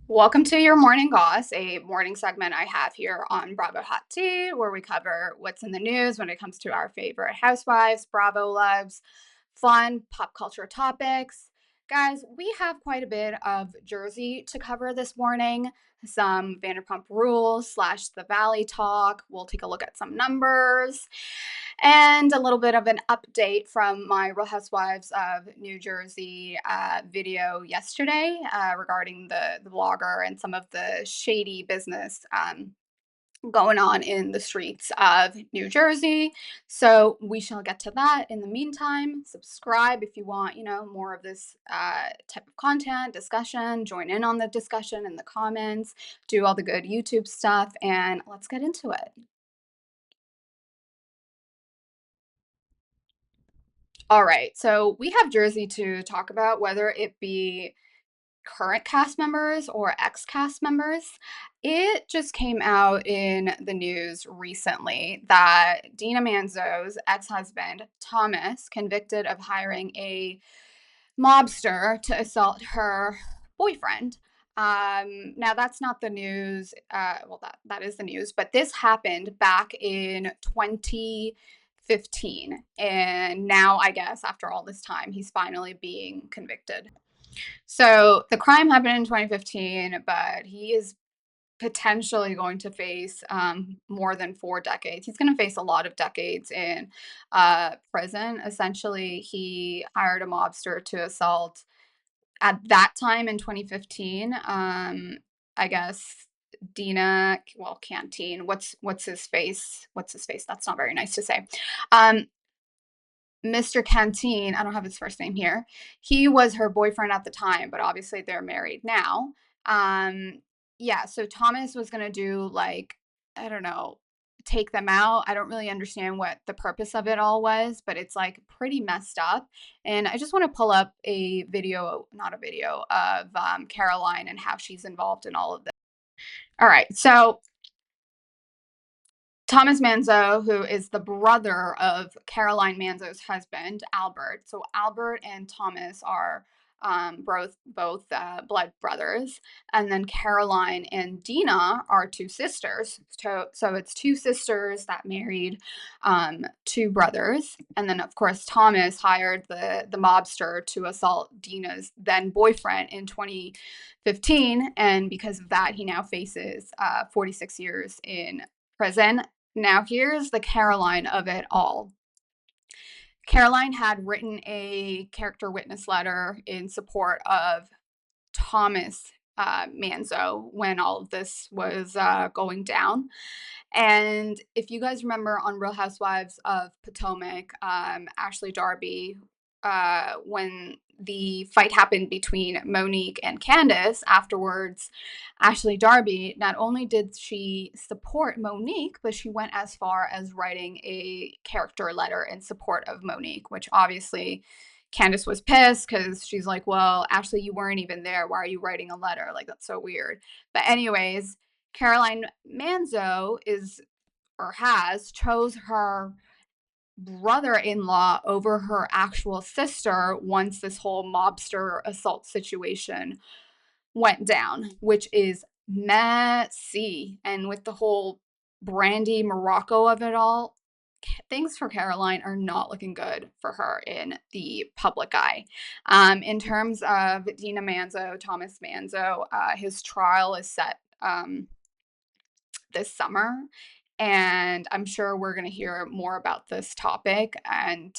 Welcome to your morning goss, a morning segment I have here on Bravo Hot Tea, where we cover what's in the news when it comes to our favorite housewives, Bravo loves, fun pop culture topics. Guys, we have quite a bit of Jersey to cover this morning. Some Vanderpump Rules slash the Valley talk. We'll take a look at some numbers and a little bit of an update from my Real Housewives of New Jersey video yesterday regarding the blogger and some of the shady business going on in the streets of New Jersey. So we shall get to that. In the meantime, subscribe if you want, more of this type of content, discussion. Join in on the discussion in the comments. Do all the good YouTube stuff, and let's get into it. All right, so we have Jersey to talk about, whether it be current cast members or ex cast members. It just came out in the news recently that Dina Manzo's ex husband, Thomas, convicted of hiring a mobster to assault her boyfriend. Now that's not the news. Well, that is the news, but this happened back in 2015, and now I guess after all this time, he's finally being convicted. So the crime happened in 2015, but he is potentially going to face more than 4 decades. He's going to face a lot of decades in prison. Essentially, he hired a mobster to assault at that time in 2015. I guess Dina, well, Canteen. What's his face? What's his face? That's not very nice to say. Um, Mr. Canteen, I don't have his first name here. He was her boyfriend at the time, but obviously they're married now. Um, yeah, so Thomas was gonna do like, I don't know, take them out. I don't really understand what the purpose of it all was, but it's like pretty messed up. And I just want to pull up a video, not a video, of Caroline and how she's involved in all of this. All right, so Thomas Manzo, who is the brother of Caroline Manzo's husband, Albert. So Albert and Thomas are both blood brothers, and then Caroline and Dina are two sisters. So it's two sisters that married two brothers, and then of course Thomas hired the mobster to assault Dina's then boyfriend in 2015, and because of that, he now faces 46 years in prison. Now, here's the Caroline of it all. Caroline had written a character witness letter in support of Thomas Manzo when all of this was going down. And if you guys remember on Real Housewives of Potomac, Ashley Darby, when the fight happened between Monique and Candace, afterwards, Ashley Darby, not only did she support Monique, but she went as far as writing a character letter in support of Monique, which obviously Candace was pissed because she's like, well, Ashley, you weren't even there. Why are you writing a letter? Like, that's so weird. But, anyways, Caroline Manzo is or has chose her brother-in-law over her actual sister once this whole mobster assault situation went down, which is messy. And with the whole Brandy Morocco of it all, things for Caroline are not looking good for her in the public eye. In terms of Dina Manzo, Thomas Manzo, his trial is set this summer. And I'm sure we're going to hear more about this topic. And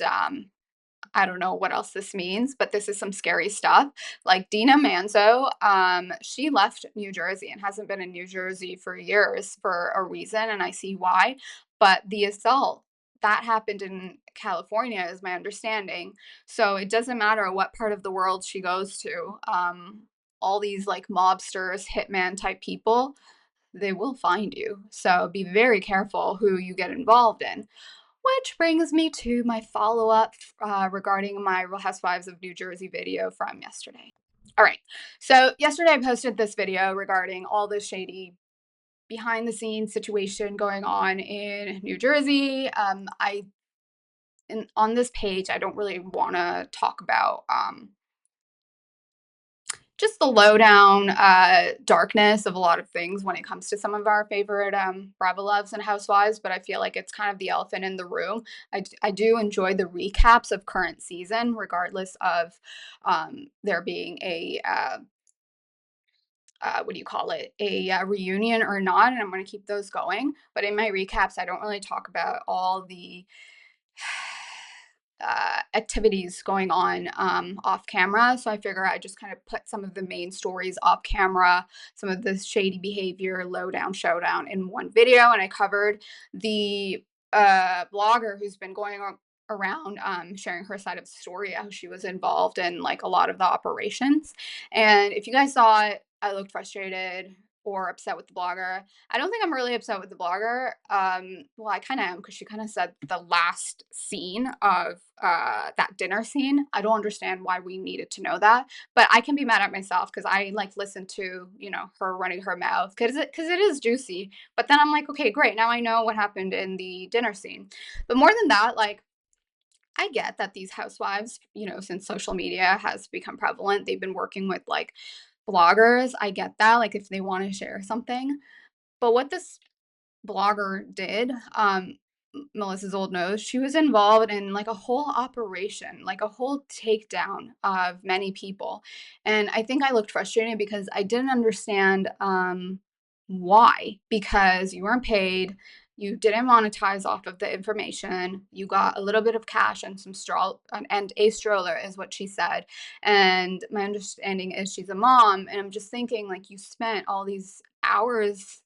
I don't know what else this means, but this is some scary stuff. Like Dina Manzo, she left New Jersey and hasn't been in New Jersey for years for a reason, and I see why. But the assault that happened in California is my understanding. So it doesn't matter what part of the world she goes to. All these like mobsters, hitman type people, they will find you. So be very careful who you get involved in. Which brings me to my follow up regarding my Real Housewives of New Jersey video from yesterday. All right. So, yesterday I posted this video regarding all the shady behind the scenes situation going on in New Jersey. On this page, I don't really want to talk about just the lowdown darkness of a lot of things when it comes to some of our favorite Bravo loves and housewives, but I feel like it's kind of the elephant in the room. I do enjoy the recaps of current season, regardless of there being a what do you call it, a reunion or not, and I'm going to keep those going. But in my recaps, I don't really talk about all the activities going on off camera. So I figure I just kind of put some of the main stories off camera, some of the shady behavior, lowdown, showdown in one video. And I covered the blogger who's been going around sharing her side of the story, how she was involved in like a lot of the operations. And if you guys saw it, I looked frustrated or upset with the blogger. I don't think I'm really upset with the blogger. Well, I kind of am because she kind of said the last scene of that dinner scene. I don't understand why we needed to know that, but I can be mad at myself because I like listened to her running her mouth because it is juicy. But then I'm like, okay, great. Now I know what happened in the dinner scene. But more than that, like I get that these housewives, since social media has become prevalent, they've been working with like bloggers. I get that, like if they want to share something. But what this blogger did, Melissa's old nose, she was involved in like a whole operation, like a whole takedown of many people. And I think I looked frustrated because I didn't understand why. Because you weren't paid, you didn't monetize off of the information, you got a little bit of cash and some and a stroller is what she said. And my understanding is she's a mom. And I'm just thinking, like, you spent all these hours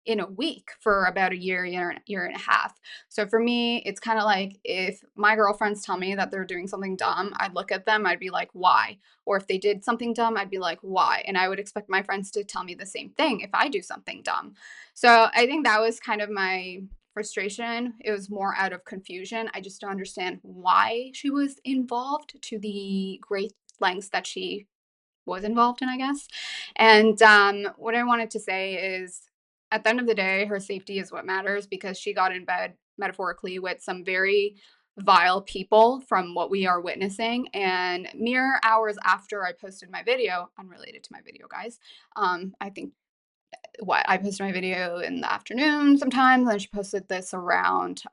in a week for about a year and a half. So for me, it's kind of like if my girlfriends tell me that they're doing something dumb, I'd look at them, I'd be like, why? Or if they did something dumb, I'd be like, why? And I would expect my friends to tell me the same thing if I do something dumb. So I think that was kind of my frustration. It was more out of confusion. I just don't understand why she was involved to the great lengths that she was involved in, I guess. And what I wanted to say is at the end of the day, her safety is what matters because she got in bed metaphorically with some very vile people from what we are witnessing. And mere hours after I posted my video, unrelated to my video, guys, I think what I posted my video in the afternoon sometimes, and she posted this around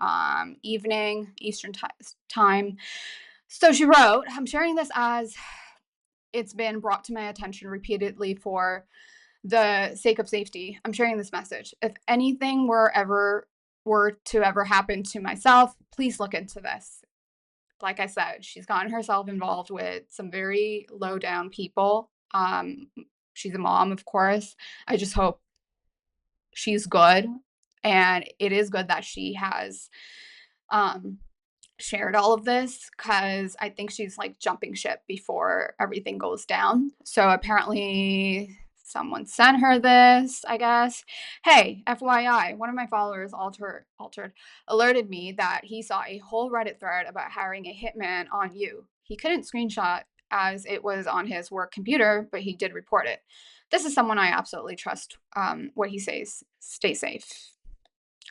evening Eastern time. So she wrote, I'm sharing this as it's been brought to my attention repeatedly for the sake of safety. I'm sharing this message. If anything were to ever happen to myself, please look into this. Like I said, she's gotten herself involved with some very low down people. She's a mom, of course. I just hope she's good. And it is good that she has um, shared all of this because I think she's like jumping ship before everything goes down. So apparently someone sent her this, I guess. Hey, FYI, one of my followers altered alerted me that he saw a whole Reddit thread about hiring a hitman on you. He couldn't screenshot as it was on his work computer, but he did report it. This is someone I absolutely trust. What he says. Stay safe.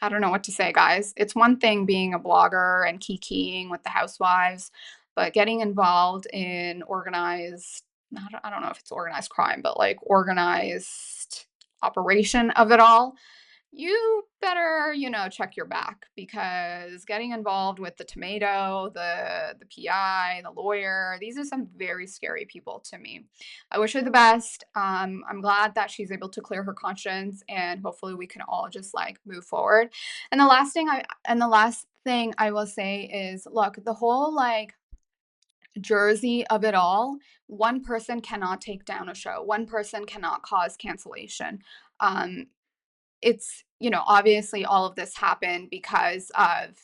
I don't know what to say, guys. It's one thing being a blogger and kikiing with the housewives, but getting involved in organized, I don't know if it's organized crime, but like organized operation of it all, you better, check your back because getting involved with the tomato, the PI, the lawyer, these are some very scary people to me. I wish her the best. I'm glad that she's able to clear her conscience and hopefully we can all just like move forward. And the last thing I will say is look, the whole like jersey of it all, one person cannot take down a show. One person cannot cause cancellation. Um, it's obviously all of this happened because of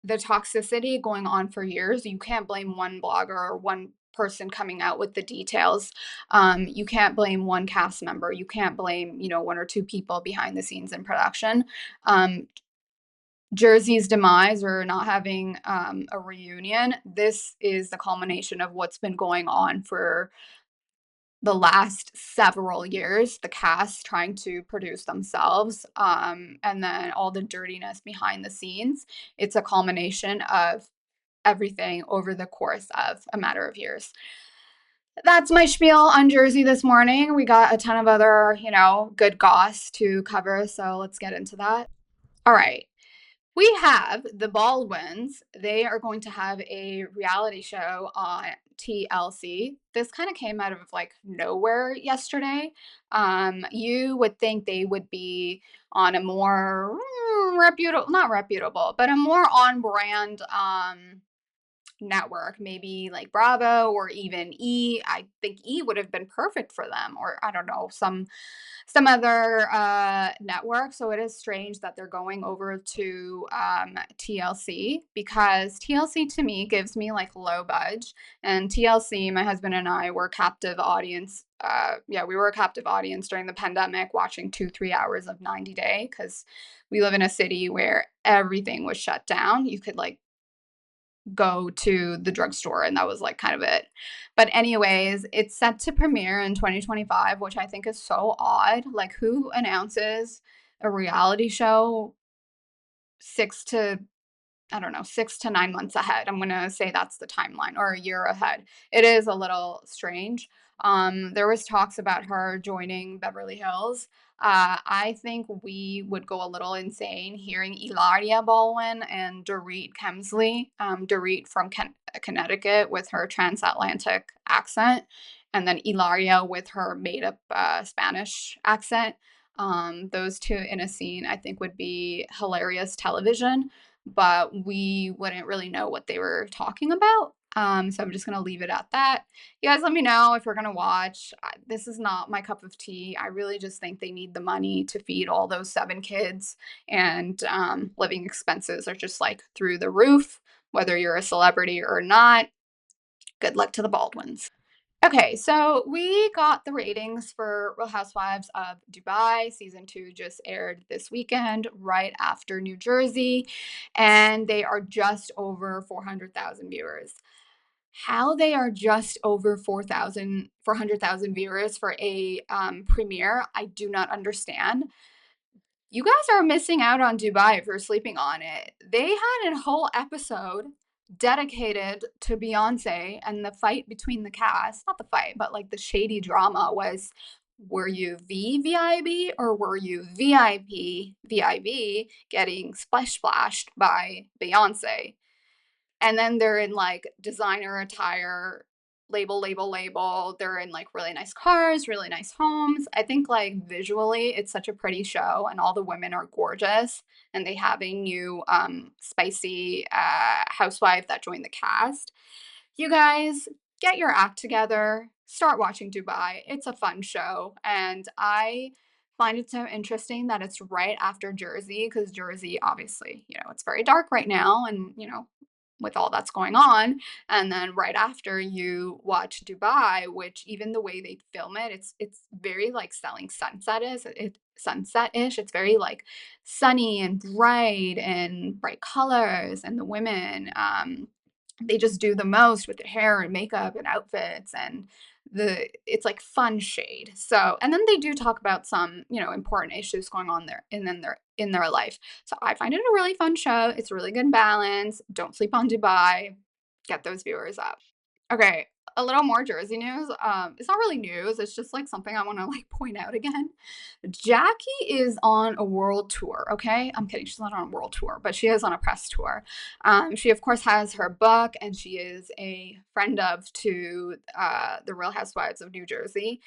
the toxicity going on for years. You can't blame one blogger or one person coming out with the details. You can't blame one cast member. You can't blame one or two people behind the scenes in production. Jersey's demise or not having a reunion, this is the culmination of what's been going on for the last several years, the cast trying to produce themselves, and then all the dirtiness behind the scenes. It's a culmination of everything over the course of a matter of years. That's my spiel on Jersey this morning. We got a ton of other, good goss to cover, so let's get into that. All right. We have the Baldwins. They are going to have a reality show on TLC. This kind of came out of like nowhere yesterday. You would think they would be on a more reputable, not reputable, but a more on brand network, maybe like Bravo or even E. I think E would have been perfect for them, or I don't know, some other network. So it is strange that they're going over to TLC, because TLC to me gives me like low budge, and TLC, my husband and I were captive audience. Yeah, we were a captive audience during the pandemic, watching 2-3 hours of 90 Day, because we live in a city where everything was shut down. You could like go to the drugstore, and that was like kind of it. But anyways, it's set to premiere in 2025, which I think is so odd. Like, who announces a reality show 6 to I don't know, 6 to 9 months ahead? I'm gonna say that's the timeline, or a year ahead. It is a little strange. There was talks about her joining Beverly Hills. I think we would go a little insane hearing Ilaria Baldwin and Dorit Kemsley, Dorit from Connecticut with her transatlantic accent, and then Ilaria with her made-up Spanish accent. Those two in a scene, I think, would be hilarious television, but we wouldn't really know what they were talking about. So I'm just going to leave it at that. You guys let me know if you're going to watch. This is not my cup of tea. I really just think they need the money to feed all those 7 kids, and living expenses are just like through the roof, whether you're a celebrity or not. Good luck to the Baldwins. Okay, so we got the ratings for Real Housewives of Dubai. Season 2 just aired this weekend, right after New Jersey, and they are just over 400,000 viewers. How they are just over 400,000 viewers for a premiere, I do not understand. You guys are missing out on Dubai if you're sleeping on it. They had a whole episode dedicated to Beyonce and the fight between the cast. Not the fight, but like the shady drama was, were you VVIB or were you VIP VIB getting splash splashed by Beyonce? And then they're in like designer attire, label. They're in like really nice cars, really nice homes. I think like visually it's such a pretty show, and all the women are gorgeous, and they have a new spicy housewife that joined the cast. You guys, get your act together, start watching Dubai. It's a fun show, and I find it so interesting that it's right after Jersey, because Jersey, obviously, it's very dark right now, and with all that's going on. And then right after, you watch Dubai, which even the way they film it, it's very like selling sunset-ish. It's very like sunny and bright colors, and the women, they just do the most with their hair and makeup and outfits, and it's like fun shade. So, and then they do talk about some, important issues going on there and then in their life. So I find it a really fun show. It's really good balance. Don't sleep on Dubai. Get those viewers up. Okay, a little more Jersey news. It's not really news. It's just like something I want to like point out again. Jackie is on a world tour. Okay, I'm kidding. She's not on a world tour, but she is on a press tour. She of course has her book, and she is a friend of to the Real Housewives of New Jersey.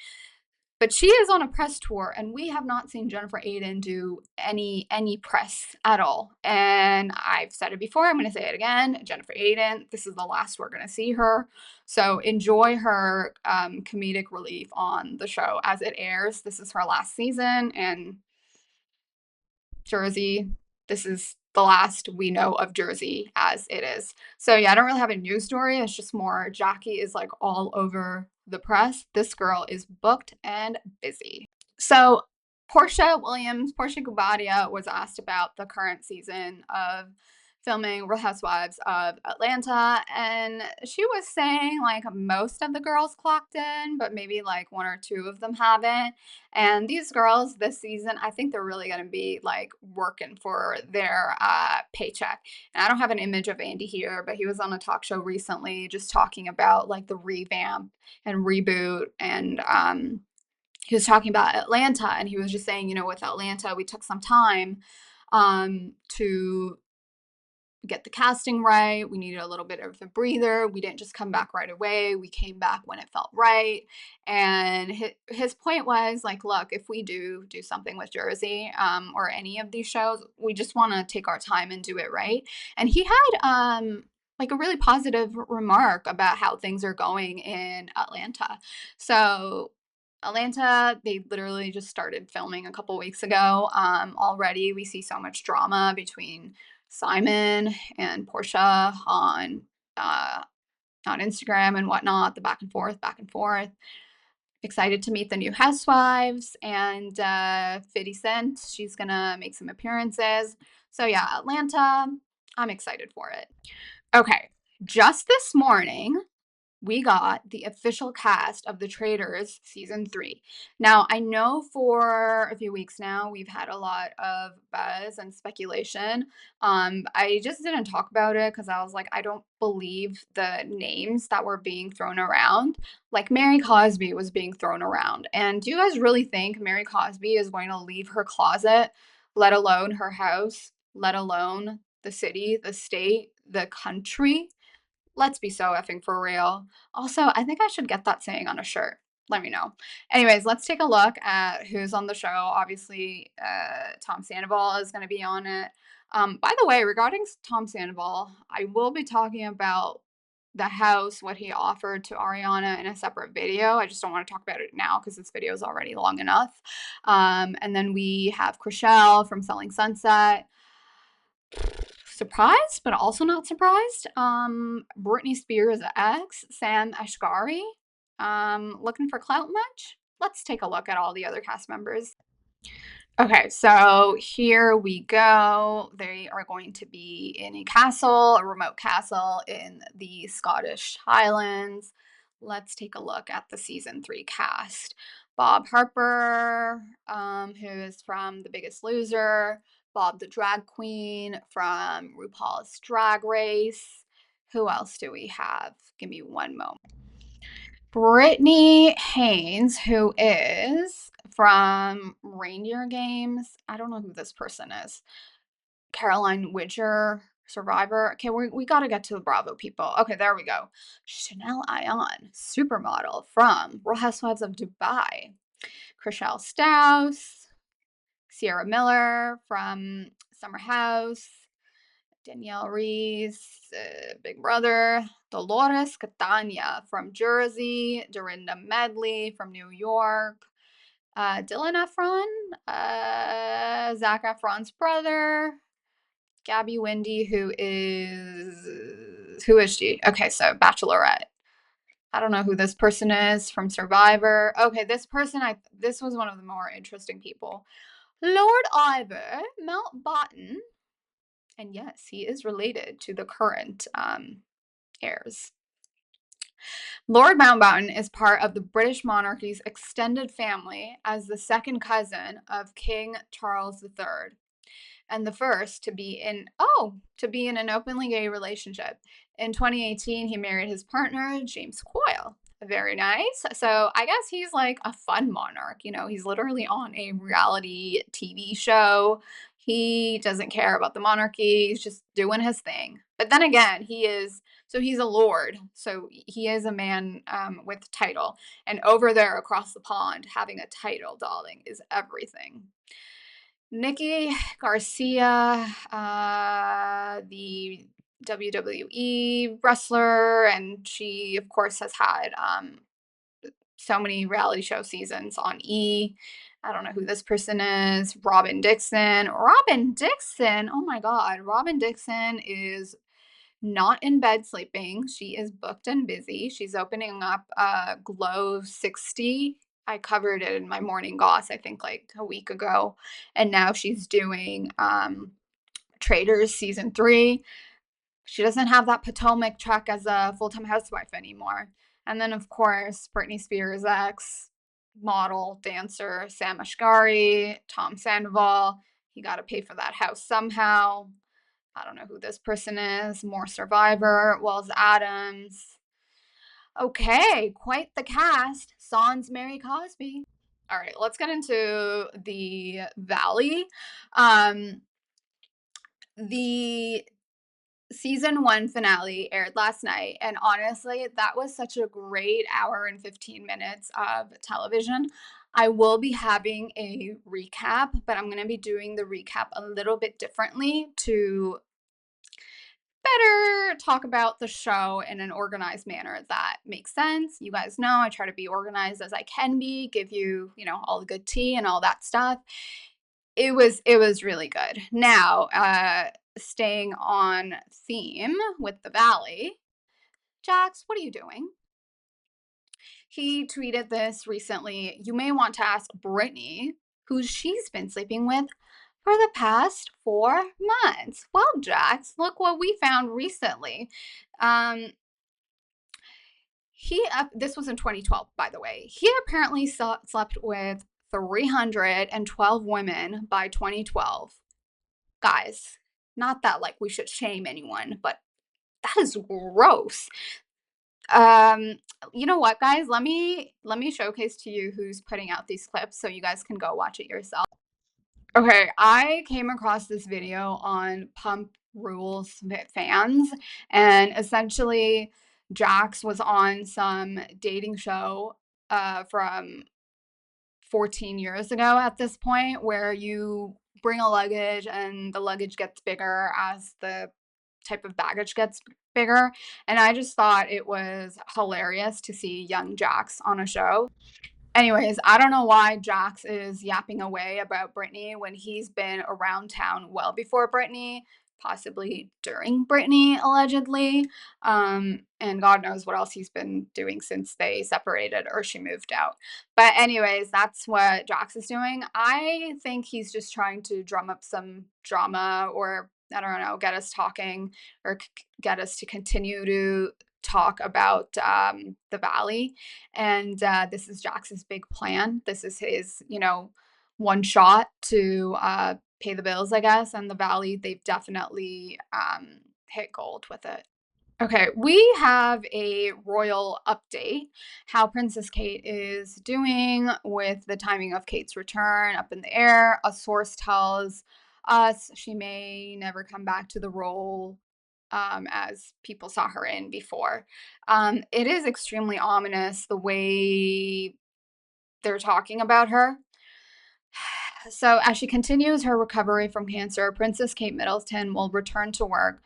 But she is on a press tour, and we have not seen Jennifer Aydin do any press at all. And I've said it before, I'm going to say it again. Jennifer Aydin, this is the last we're going to see her. So enjoy her comedic relief on the show as it airs. This is her last season, and Jersey, this is the last we know of Jersey as it is. So yeah, I don't really have a news story. It's just more Jackie is like all over the press. This girl is booked and busy. So Portia Gubadia was asked about the current season of filming Real Housewives of Atlanta, and she was saying like most of the girls clocked in, but maybe like one or two of them haven't. And these girls this season, I think they're really going to be like working for their paycheck. And I don't have an image of Andy here, but he was on a talk show recently just talking about like the revamp and reboot, and he was talking about Atlanta, and he was just saying, with Atlanta, we took some time to get the casting right. We needed a little bit of a breather. We didn't just come back right away. We came back when it felt right. And his point was like, look, if we do something with Jersey or any of these shows, we just want to take our time and do it right. And he had like a really positive remark about how things are going in Atlanta. So Atlanta, they literally just started filming a couple weeks ago. Already we see so much drama between Simon and Porsha uh, on Instagram and whatnot, the back and forth, back and forth. Excited to meet the new housewives, and 50 Cent, she's gonna make some appearances. So yeah, Atlanta, I'm excited for it. Okay, just this morning, we got the official cast of the Traitors season 3. Now, I know for a few weeks now we've had a lot of buzz and speculation. I just didn't talk about it because I was like, I don't believe the names that were being thrown around. Like Mary Cosby was being thrown around. And do you guys really think Mary Cosby is going to leave her closet, let alone her house, let alone the city, the state, the country? Let's be so effing for real. Also, I think I should get that saying on a shirt. Let me know. Anyways, let's take a look at who's on the show. Obviously, Tom Sandoval is going to be on it. By the way, regarding Tom Sandoval, I will be talking about the house, what he offered to Ariana in a separate video. I just don't want to talk about it now because this video is already long enough. And then we have Chrishell from Selling Sunset. Surprised, but also not surprised. Britney Spears' ex, Sam Ashgari. Looking for clout much? Let's take a look at all the other cast members. Okay, so here we go. They are going to be in a castle, a remote castle in the Scottish Highlands. Let's take a look at the season 3 cast. Bob Harper, who is from The Biggest Loser. Bob the Drag Queen from RuPaul's Drag Race. Who else do we have? Give me one moment. Brittany Haynes, who is from Reindeer Games. I don't know who this person is. Caroline Widger, Survivor. Okay, we got to get to the Bravo people. Okay, there we go. Chanel Ayan, supermodel from Real Housewives of Dubai. Chrishell Stause, Sierra Miller from Summer House. Danielle Reese, Big Brother, Dolores Catania from Jersey, Dorinda Medley from New York, Dylan Efron, Zac Efron's brother, Gabby Wendy, who is she? Okay, so Bachelorette. I don't know who this person is from Survivor. Okay, this this was one of the more interesting people. Lord Ivor Mountbatten, and yes, he is related to the current heirs. Lord Mountbatten is part of the British monarchy's extended family as the second cousin of King Charles III and the first to be in an openly gay relationship. In 2018, he married his partner, James Coyle. Very nice. So I guess he's like a fun monarch. He's literally on a reality TV show. He doesn't care about the monarchy. He's just doing his thing. But then again, he's a lord. So he is a man with title. And over there across the pond, having a title, darling, is everything. Nikki Garcia, the WWE wrestler, and she, of course, has had so many reality show seasons on E! I don't know who this person is. Robin Dixon. Robin Dixon! Oh my God. Robin Dixon is not in bed sleeping. She is booked and busy. She's opening up Glow 60. I covered it in my morning goss, I think like a week ago. And now she's doing Traitors season 3. She doesn't have that Potomac truck as a full-time housewife anymore. And then, of course, Britney Spears' ex, model, dancer, Sam Ashgari, Tom Sandoval. He got to pay for that house somehow. I don't know who this person is. More Survivor, Wells Adams. Okay, quite the cast. Sans Mary Cosby. All right, let's get into the Valley. The season 1 finale aired last night, and honestly, that was such a great hour and 15 minutes of television. I will be having a recap, but I'm going to be doing the recap a little bit differently to better talk about the show in an organized manner that makes sense. You guys know I try to be organized as I can be, give you, all the good tea and all that stuff. It was really good. Now, staying on theme with the Valley, Jax, what are you doing? He tweeted this recently. You may want to ask Brittany who she's been sleeping with for the past 4 months. Well, Jax, look what we found recently. This was in 2012, by the way. He apparently slept with 312 women by 2012. Guys, not that like we should shame anyone, but that is gross. You know what, guys? Let me showcase to you who's putting out these clips so you guys can go watch it yourself. Okay, I came across this video on Pump Rules fans, and essentially Jax was on some dating show from 14 years ago at this point, where you bring a luggage and the luggage gets bigger as the type of baggage gets bigger. And I just thought it was hilarious to see young Jax on a show. Anyways, I don't know why Jax is yapping away about Britney when he's been around town well before Britney, possibly during Britney, allegedly. And God knows what else he's been doing since they separated or she moved out. But anyways, that's what Jax is doing. I think he's just trying to drum up some drama, or I don't know, get us talking, or get us to continue to talk about the Valley. And this is Jax's big plan. This is his, one shot to pay the bills, I guess. And the Valley, they've definitely hit gold with it. Okay, we have a royal update. How Princess Kate is doing with the timing of Kate's return up in the air. A source tells us she may never come back to the role as people saw her in before. It is extremely ominous the way they're talking about her. So, as she continues her recovery from cancer, Princess Kate Middleton will return to work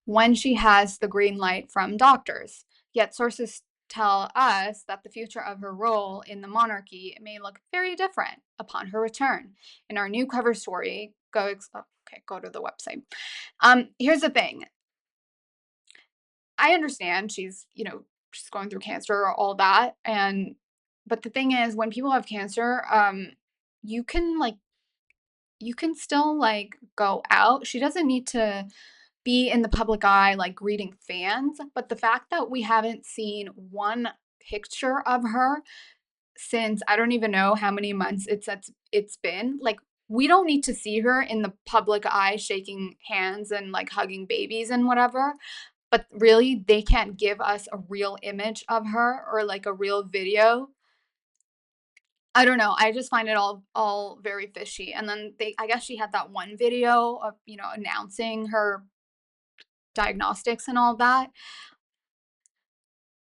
when she has the green light from doctors. Yet, sources tell us that the future of her role in the monarchy may look very different upon her return. In our new cover story, go to the website. Here's the thing. I understand she's going through cancer, all that, but the thing is, when people have cancer, you can still go out. She doesn't need to be in the public eye greeting fans, but the fact that we haven't seen one picture of her since I don't even know how many months it's been, we don't need to see her in the public eye shaking hands and hugging babies and whatever. But really, they can't give us a real image of her or a real video. I don't know. I just find it all very fishy. And then I guess she had that one video of, announcing her diagnostics and all that.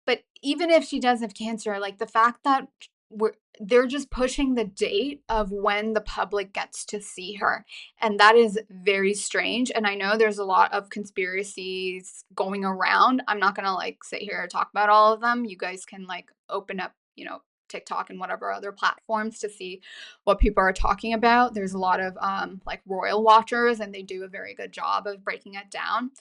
But even if she does have cancer, the fact that they're just pushing the date of when the public gets to see her. And that is very strange. And I know there's a lot of conspiracies going around. I'm not going to sit here and talk about all of them. You guys can open up, TikTok and whatever other platforms to see what people are talking about. There's a lot of royal watchers, and they do a very good job of breaking it down.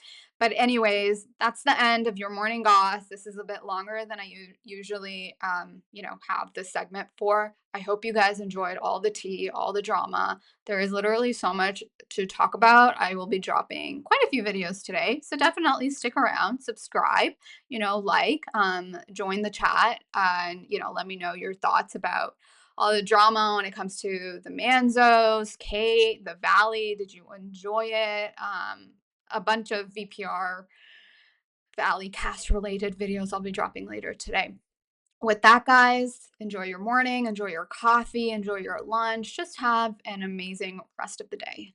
But anyways, that's the end of your morning goss. This is a bit longer than I usually, have this segment for. I hope you guys enjoyed all the tea, all the drama. There is literally so much to talk about. I will be dropping quite a few videos today, so definitely stick around, subscribe, join the chat, and let me know your thoughts about all the drama when it comes to the Manzos, Kate, the Valley. Did you enjoy it? A bunch of VPR Valley cast related videos I'll be dropping later today. With that, guys, enjoy your morning, enjoy your coffee, enjoy your lunch. Just have an amazing rest of the day.